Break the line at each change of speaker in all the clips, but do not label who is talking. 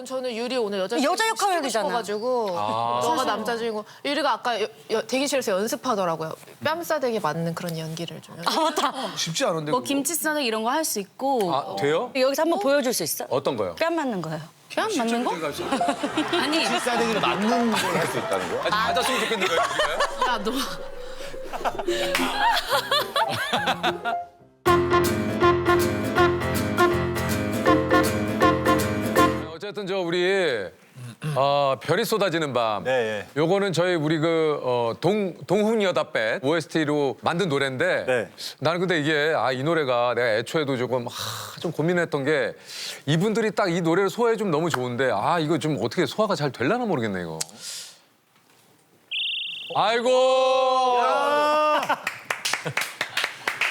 저는 유리 오늘 여자
역할이잖아.
가지고 너가 남자 주인공. 유리가 아까 대기실에서 연습하더라고요. 뺨 싸대기 맞는 그런 연기를 좀.
쉽지 않은데.
뭐 김치 싸대기 이런 거 할 수 있고.
아, 돼요?
여기서 한번 보여줄 수 있어?
어떤 거요?
뺨 맞는 거예요.
뺨 맞는 거? 아니
싸대기를 맞는 걸 할 수 있다는 거?
아직 맞았으면 좋겠는 거예요?
야 너.
어쨌든 저 우리 별이 쏟아지는 밤.
네,
요거는 저희 우리 동훈여다뱃 OST로 만든 노래인데
네.
나는 근데 이게 이 노래가 내가 애초에도 조금 좀 고민했던 게 이분들이 딱 이 노래를 소화해 주면 너무 좋은데 이거 좀 어떻게 소화가 잘 될려나 모르겠네 이거. 아이고.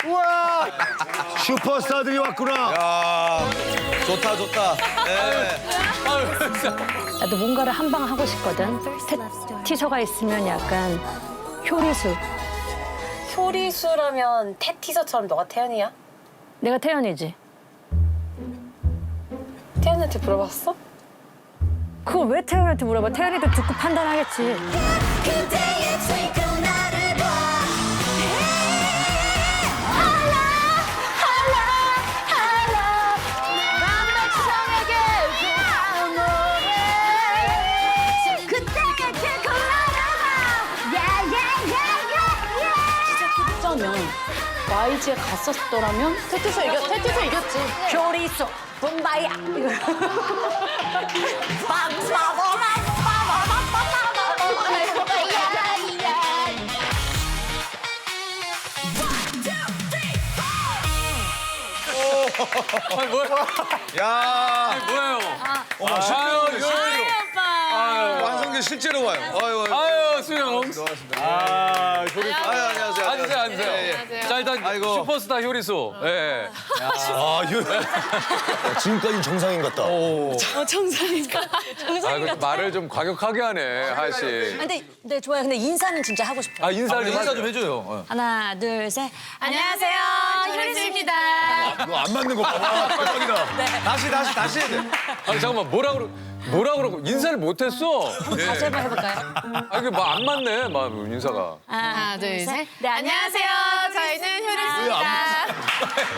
우와! 슈퍼스타들이 왔구나.
야, 좋다, 좋다. 네.
나도 뭔가를 한 방 하고 싶거든. 티셔가 있으면 약간 효리수.
효리수라면 테티서처럼 너가 태연이야?
내가 태연이지.
태연한테 물어봤어?
그걸 왜 태연한테 물어봐? 태연이도 듣고 판단하겠지.
진짜면 YG에 갔었더라면
테티서 이겼지.
효리수. 봄바야.
아니 뭐야?
야,
뭐예요?
아유,
오빠.
완성기 실제로 와요.
아유 수영.
안녕하세요.
앉으세요, 앉으세요.
안녕하세요.
자 일단
아이고.
슈퍼스타 효리수. 예.
지금까지는 정상인 같다.
정상이니까.
그 말을 좀 과격하게 하네 하하 씨.
근데 좋아요. 근데 인사는 진짜 하고 싶어.
인사를
인사
하세요.
좀 해줘요.
하나, 둘, 셋.
안녕하세요. 효리수입니다.
너 안 맞는 거 봐. 와, 깜짝이다.
다시 해야 돼.
아니 잠깐만 뭐라 그러고 인사를 못했어.
다시 한번 해볼까요?
이게 뭐 안 맞네, 인사가.
하나, 둘, 셋.
네,
안녕하세요. 저희는 효리수입니다.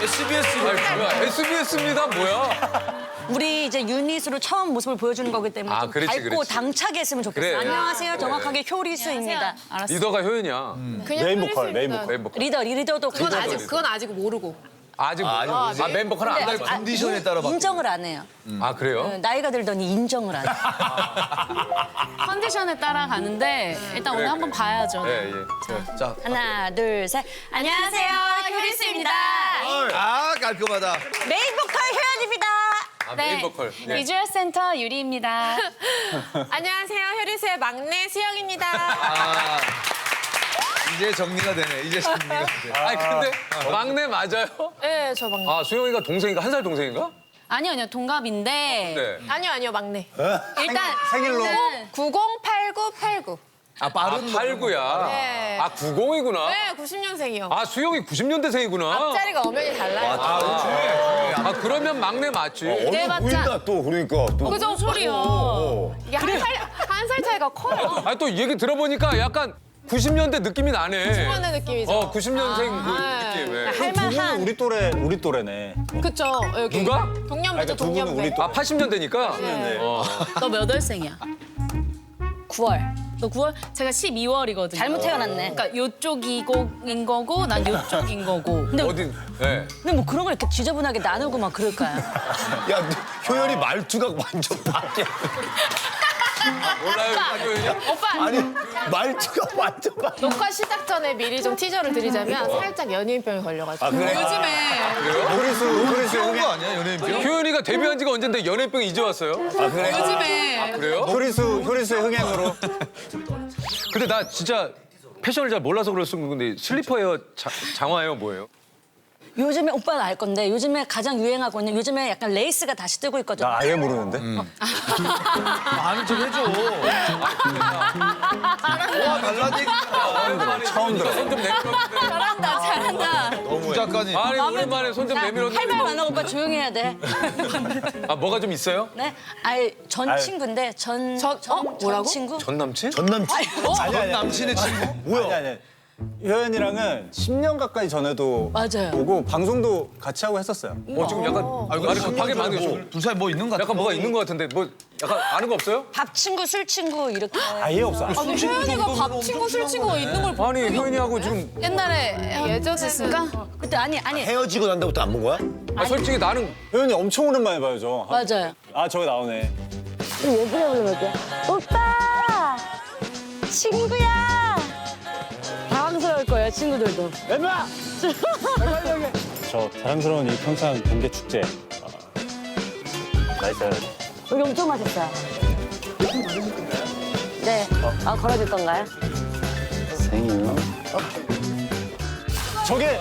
SBS.
아니 뭐야, SBS입니다, 뭐야?
우리 이제 유닛으로 처음 모습을 보여주는 거기 때문에 좀
그렇지,
밝고
그렇지.
당차게 했으면 좋겠어요.
그래.
안녕하세요. 정확하게 효리수입니다.
알았어.
리더가 효연이야.
그냥
메인 보컬, 메인
효리수입니다.
보컬.
멤버.
리더도
그건 아직 모르고.
아직 멤버 하나 안 달.
컨디션에 따라 바뀌어.
인정을 안 해요.
그래요?
나이가 들더니 인정을 안 해요.
컨디션에 따라 가는데 일단 오늘 한번 봐야죠.
예.
자,
하나, 둘, 셋. 안녕하세요. 효리수입니다.
깔끔하다.
메인 보컬 효연입니다.
메인 보컬. 네.
비주얼 센터 유리입니다.
안녕하세요. 효리수의 막내 수영입니다.
이제 정리가 되네. 이제 정리가 돼.
근데 막내 맞아요?
네, 저 막내.
수영이가 동생인가? 한 살 동생인가?
아니요, 동갑인데
네.
아니요, 막내.
일단
생일로.
908989.
빠른
89야.
네.
90이구나.
네, 90년생이요.
수영이 90년대생이구나.
앞자리가 엄연히 달라요.
그러면 막내 맞지.
어려 보인다 또 그러니까 또.
그죠?
소리야.
이게 한 살 차이가 커요.
또 얘기 들어보니까 약간 90년대 느낌이 나네.
중간의 느낌이죠.
90년생 그
네.
느낌.
두 분은 우리 또래네.
그쵸, 여기.
누가?
동년배죠,
두 분은 우리
동년배.
또.
80년대니까.
네.
너 몇 월생이야?
9월.
너 9월? 제가 12월이거든요.
잘못 태어났네.
그러니까 요쪽인 거고 난 요쪽인 거고. 근데
어디? 네.
근데 뭐 그런 걸 이렇게 지저분하게 나누고 막 그럴까요?
야, 효연이 말투가 완전 바뀌어.
몰라요, 효연이?
오빠,
아니, 말투가 완전 바뀌어.
녹화 시작 전에 미리 좀 티저를 드리자면 살짝 연예인병에 걸려가지고.
그래?
요즘에
효리수
그런 거 아니야, 연예인병?
효연이가 데뷔한 지가 언젠데 연예병이 이제 왔어요?
그래?
요즘에
그래요?
효리수의 흥행으로.
근데 나 진짜 패션을 잘 몰라서 그럴 수 있는 건데 슬리퍼예요? 장화예요? 뭐예요?
요즘에 오빠는 알 건데 요즘에 가장 유행하고 있는 요즘에 약간 레이스가 다시 뜨고 있거든요.
나 아예 모르는데.
말을 좀 해줘. 와 달라지니까.
처음 들어.
손 좀 내밀었는데.
잘한다, 잘한다.
너무 작가님.
아니 오랜만에 손 좀
자,
내밀었는데.
할 말 많아 오빠 조용히 해야 돼.
아 뭐가 좀 있어요?
네, 아니 전
아유.
친구인데 전
뭐라고?
친구.
전 남친?
전 남친.
남친의 친구?
뭐야? 아니. 효연이랑은 10년 가까이 전에도
맞아요.
보고 방송도 같이 하고 했었어요.
지금 약간 말이 급하게 많이
둘 사이 뭐 있는 것 같아.
약간 뭐가 있는 것 같은데 뭐 약간 아는 거 없어요?
밥 친구, 술 친구 이렇게.
아예 없어.
아니 효연이가 밥 친구 술 친구가 있는 걸
아니 효연이하고 지금
옛날에 예전에니까
그때 아니
헤어지고 난 다음부터 안 본 거야?
솔직히 나는
효연이 엄청 오랜만에 봐요, 저.
맞아요.
아, 저기 나오네.
오빠 친구야. 당황스러울 거예요 친구들도.
엠마! 저 사랑스러운 이 평창 동계 축제. 나이스.
여기 엄청 맛있어요. 네. 걸어줄 건가요?
생유.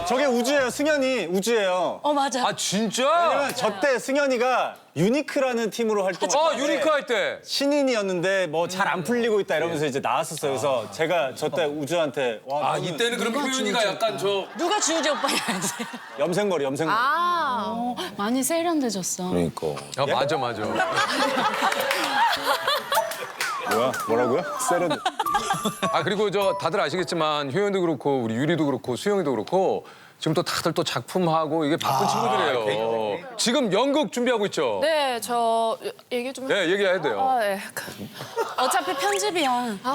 저게 우주예요. 승현이 우주예요.
맞아.
아 진짜?
왜냐면 저 때 승현이가 유니크라는 팀으로 활동할 때
유니크 할 때.
신인이었는데 뭐 잘 안 풀리고 있다 이러면서 이제 나왔었어요. 그래서 제가 저 때 우주한테 와,
아 이때는 그럼 효연이가 약간 저
누가 주우재 오빠야지.
염색머리.
많이 세련돼졌어.
그러니까.
아, 맞아.
뭐라고요? 세련돼.
아 그리고 저 다들 아시겠지만 효연도 그렇고 우리 유리도 그렇고 수영이도 그렇고 지금 또 다들 또 작품하고 이게 바쁜 친구들이에요. 지금 연극 준비하고 있죠?
네, 저 얘기 좀
네, 얘기해야 돼요.
네.
어차피 편집이야.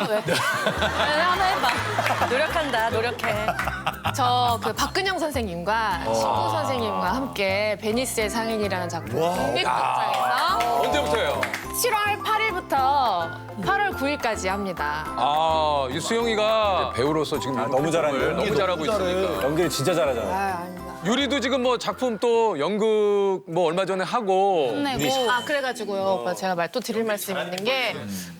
왜?
하나 해봐. 노력한다. 노력해.
저 그 박근영 선생님과 신구 선생님과 함께 베니스의 상인이라는 작품 국립극장에서
언제부터예요?
7월 8일부터 8월 9일까지 합니다.
아, 이 수영이가 배우로서 지금
너무 잘하네요.
너무 잘하고 있으니까.
연기를 진짜 잘하잖아요.
아닙니다.
유리도 지금 뭐 작품 또 연극 뭐 얼마 전에 하고
그래가지고요. 오빠 제가 말 또 드릴 말씀 있는 게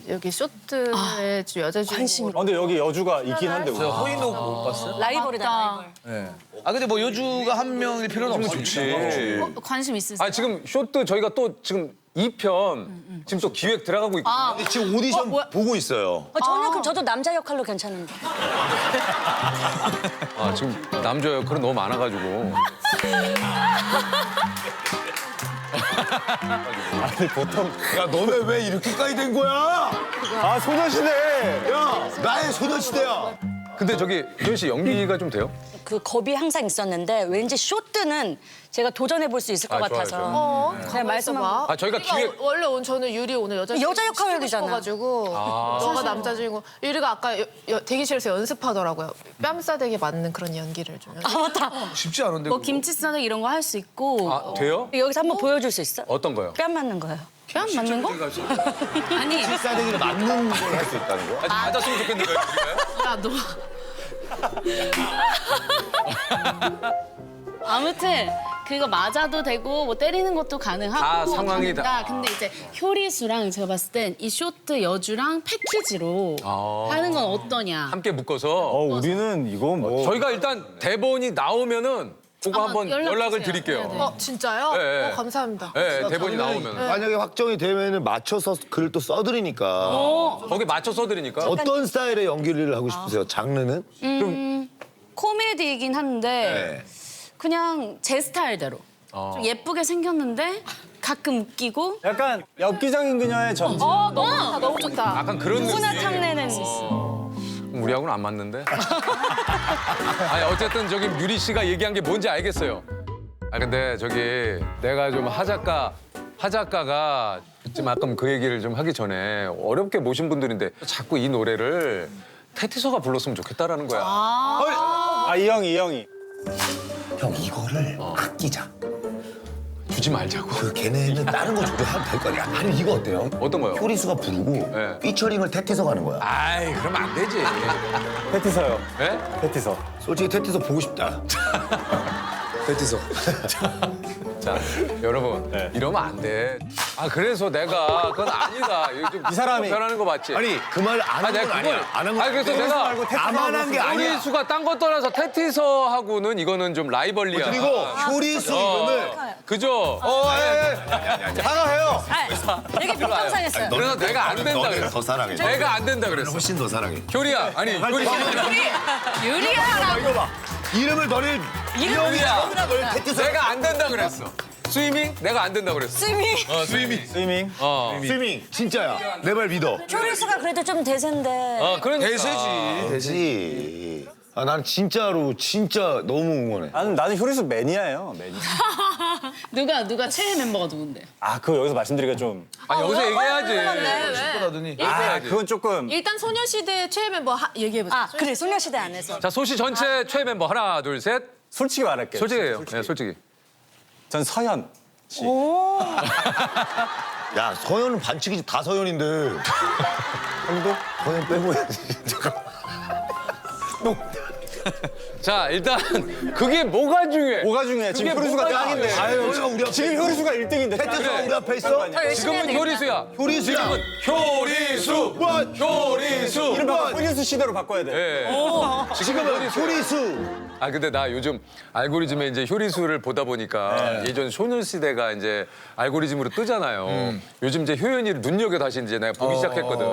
여기 쇼트의 여자 주인공
근데 여기 여주가 있긴 한데. 우리.
호인도 못 봤어요?
라이벌이다. 라이벌.
아 근데 뭐 여주가 한 명일 필요는 없어.
좋지.
관심 있으세요?
아 지금 쇼트 저희가 또 지금 2편 지금 또 기획 들어가고 있거든요.
근데 지금 오디션 보고 있어요.
전혀 그럼 저도 남자 역할로 괜찮은데.
아 지금 남자 역할은 너무 많아가지고.
아니 보통
야 너네 왜 이렇게까지 된 거야?
아 소녀시대.
야 나의 소녀시대야.
근데 저기 효연 씨 연기가 좀 돼요?
그 겁이 항상 있었는데 왠지 쇼트는 제가 도전해 볼 수 있을 것
좋아요,
같아서.
좋아요.
제가 말씀한
봐.
아 저희가 기획
원래 저는 유리 오늘 여자
역할이잖아.
가지고 너가 남자 주인공 유리가 아까 대기실에서 연습하더라고요. 뺨싸대기 맞는 그런 연기를 좀.
쉽지 않은데.
뭐
그거.
김치 싸대기 이런 거 할 수 있고.
아 돼요?
여기서 한번 보여줄 수 있어?
어떤 거요?
뺨 맞는 거예요.
뺨 맞는 거? 아니
필사대기를 맞는 걸 할 수 있다는 거야?
아직 맞았으면 좋겠는데 요
야 너. 아무튼 그거 맞아도 되고 뭐 때리는 것도 가능하고
다 상황이 다-
가능하다. 근데 이제 효리수랑 제가 봤을 땐 이 쇼트 여주랑 패키지로 하는 건 어떠냐.
함께 묶어서
우리는 이거 뭐
저희가 일단 대본이 나오면은 그거 한번 연락을
주세요.
드릴게요.
네, 네.
진짜요?
네.
감사합니다.
네, 대본이 나오면
만약에 확정이 되면은 맞춰서 글을 또 써드리니까
거기 맞춰 써드리니까.
어떤 스타일의 연기를 하고 싶으세요? 장르는?
코미디이긴 한데
네.
그냥 제 스타일대로 좀 예쁘게 생겼는데 가끔 웃기고
약간 엽기적인 그녀의 전지.
너무 좋다.
약간 그런
누구나
느낌.
탕내는.
우리하고는 안 맞는데. 아니 어쨌든 저기 유리 씨가 얘기한 게 뭔지 알겠어요. 아 근데 저기 내가 좀 하작가가 지금 아까 그 얘기를 좀 하기 전에 어렵게 모신 분들인데 자꾸 이 노래를 테티서가 불렀으면 좋겠다라는 거야.
아 이 형이.
형 이거를 아끼자.
주지 말자고.
그 걔네는 다른 거 줘도 해도 될 거 아니야. 아니 이거 어때요?
어떤 거요?
효리수가 부르고
네.
피처링을 테티서 가는 거야.
아이 그러면 안 되지.
테티서요.
네?
테티서.
솔직히 테티서 보고 싶다.
배티서.
자, 여러분 이러면 안 돼. 아 그래서 내가 그건 아니다. 이
사람이-
변하는 거 맞지?
아니 그 말 안 한
내가
건 아니야. 안 한 건
아니 그래서
아니야.
내가
나만 한 게 아니야.
효리수가 딴 거 떠나서 테티서하고는 이거는 좀 라이벌리야.
그리고 효리수 이거는
그죠?
사과해요.
되게 빈정상했어요.
그래서 내가 안 된다
너는
그랬어.
더 사랑해.
내가 안 된다 그랬어.
훨씬 더 사랑해.
효리야, 아니 효리.
이거 봐. 이름을 너를
효리야.
너를 테티서.
내가 안 된다 그랬어. 스위밍? 내가 안 된다 그랬어.
스미.
스위밍.
스위밍 진짜야. 내 말 믿어.
효리수가 그래도 좀 대세인데.
그러니까.
대세지.
되지. 아, 난 진짜로 진짜 너무 응원해.
나는 효리수 매니아예요. 매니아.
누가 최애 멤버가 누군데?
아 그거 여기서 말씀드리기가 좀.
아니 여기서 얘기해야지.
하더니.
아 그건 조금.
일단 소녀시대 최애 멤버 얘기해보세요.
아 그래 소녀시대 안에서.
자, 소시 전체 최애 멤버 하나, 둘, 셋.
솔직히 말할게요.
솔직해요. 네, 솔직히.
전 서현 씨.
야 서현은 반칙이지. 다 서현인데.
형도?
서현 빼고 해야지.
자, 일단 그게 뭐가 중요해?
뭐가 중요해? 지금
그게
효리수가
뭐가
짱인데.
아유 우리 앞에
지금 효리수가 1등인데.
테티서 우리 앞에 있어.
지금은 효리수야.
효리수야.
효리수. 효리수.
이름 바꿔 효리수 시대로 바꿔야 돼.
예.
지금은 효리수.
아 근데 나 요즘 알고리즘에 이제 효리수를 보다 보니까 예전 소녀시대가 이제 알고리즘으로 뜨잖아요. 요즘 이제 효연이를 눈여겨 다시 이제 내가 보기 시작했거든.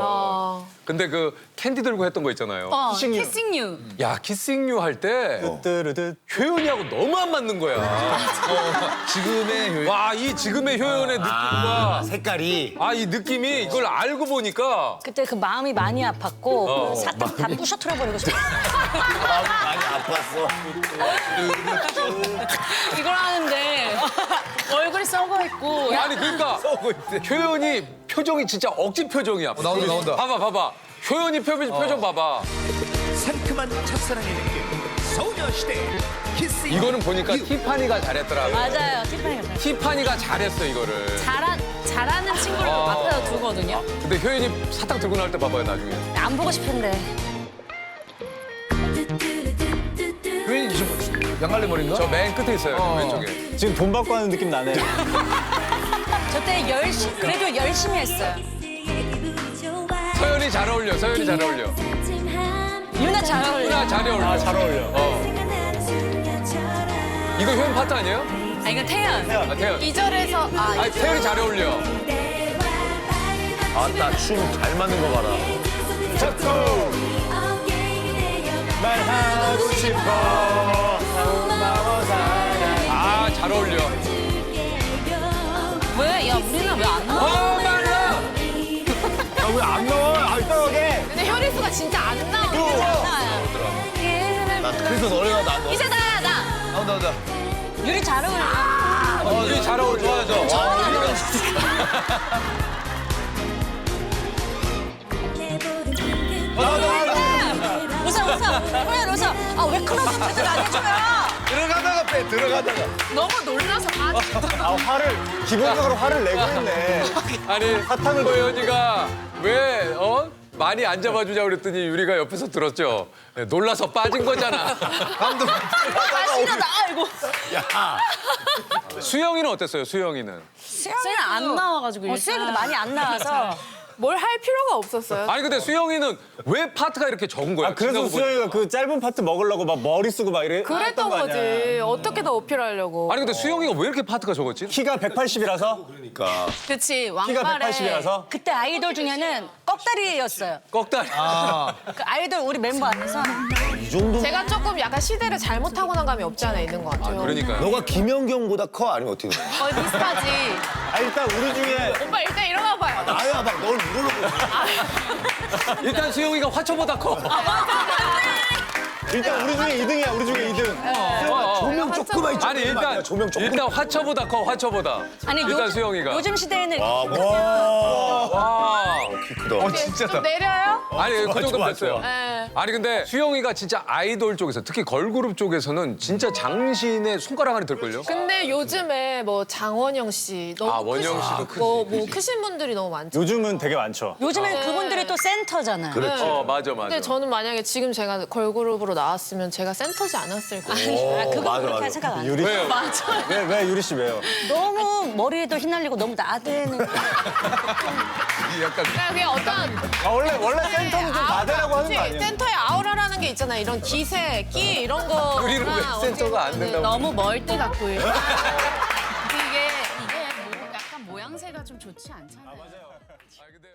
근데 그 캔디 들고 했던 거 있잖아요.
키싱 유.
야 키싱 유 할 때
뜨르듯.
효연이하고 너무 안 맞는 거야.
지금의 효연.
와 이 지금의 효연의 느낌과
색깔이.
아 이 느낌이 이걸 알고 보니까
그때 그 마음이 많이 아팠고 그 사탕 다 부셔뜨려 버리고 싶어.
많이 아팠어.
이걸 하는데 얼굴이 썩어 있고.
아니 그러니까 효연이 표정이 진짜 억지 표정이야.
나온다.
봐봐. 효연이 표정 봐봐.
상큼한 첫사랑의 느낌 소녀시대 키스
이거는 보니까 티파니가 잘했더라고.
맞아요 티파니가 잘.
티파니가 잘했어 이거를.
잘하는 친구를 앞에다 두거든요.
근데 효연이 사탕 들고 나올 때 봐봐요 나중에.
안 보고 싶은데.
효연이 지금 양갈래 머리인가?
저 맨 끝에 있어요 왼쪽에.
지금 돈 받고 하는 느낌 나네.
저때 그래도 열심히 했어요.
서연이 잘 어울려.
유나 잘 어울려.
누나 잘 어울려.
잘 어울려.
이거 효연 파트 아니에요?
아 이거 태연.
아 태연.
2절에서
아니 태연이 잘 어울려.
아나 춤 잘 맞는 거 봐라.
말하고 싶어.
아 잘 어울려.
왜? 야 우리는 왜 안 나와?
말라.
왜 안 나와? 아 이상하게.
근데 효리수가 진짜 안 나오는
나 그래서 너네가 나.
이제 나.
나온다.
유리 잘 어울려.
우리 잘 어울려. 좋아하죠.
웃어. 호연 웃어. 아왜 클로즈 제대로 안 해줘요?
들어가다가.
너무 놀라서
기본적으로 화를 내고 있네.
아니 사탕을 효연이가 왜 많이 안 잡아주자 그랬더니 유리가 옆에서 들었죠. 네, 놀라서 빠진 거잖아. 수영이는 어땠어요? 수영이는?
수영이는 안 나와가지고.
수영이 근데 많이 안 나와서.
뭘 할 필요가 없었어요.
아니 근데 수영이는 왜 파트가 이렇게 적은 거야?
아 그래서
지나고 보니까.
수영이가 그 짧은 파트 먹으려고 막 머리 쓰고 막 이랬던
그랬던
거 아니야.
거지. 어떻게 더 어필하려고.
아니 근데 수영이가 왜 이렇게 파트가 적었지?
키가 180이라서
그러니까.
그치
키가
왕발에.
180이라서
그때 아이돌 중에는 꺽다리였어요.
꺽다리.
그 아이돌 우리 멤버 안에서.
이 정도.
제가 조금 약간 시대를 잘못 타고난 감이 없지 않아 있는 것 같아요.
그러니까요.
너가 김연경보다 커 아니면 어떻게 돼?
거의 비슷하지.
아 일단 우리 중에
오빠 일단 일어나 봐요.
나야 막 널 물어보고.
일단 수영이가 화초보다 커.
일단 우리 중에 2등이야. 우리 중에 2등.
조명 조그만 있죠.
아니 일단 화초보다 커 화초보다.
아니
일단 수영이가.
요즘 시대에는
와.
키 크다.
진짜다.
좀 내려요?
아니 그 정도 됐어요.
네.
아니 근데 수영이가 진짜 아이돌 쪽에서 특히 걸그룹 쪽에서는 진짜 장신의 손가락 안에 들걸요?
근데 요즘에 뭐 장원영 씨 너무
아, 원영 씨도 크지.
뭐 크신 분들이 너무 많죠.
요즘은 되게 많죠.
요즘엔 그분들이 또 센터잖아요.
맞아.
근데 저는 만약에 지금 제가 걸그룹으로 나왔으면 제가 센터지 않았을 거예요.
아, 그건
맞아,
그렇게
맞아.
할 생각 안 해.
유리 씨. 왜 유리 씨 왜요?
너무 머리에도 휘날리고 너무 나대는.
약간
그러니까 그게 어떤
원래 센터는 좀 나대라고 하는 거 아니에요?
센터의 아우라라는 게 있잖아요. 이런 기세, 끼 이런 거.
우리는 왜 센터가 안 된다고?
너무 멀대 갖고 있고. 이게 뭐 약간 모양새가 좀 좋지 않잖아요.
아, 근데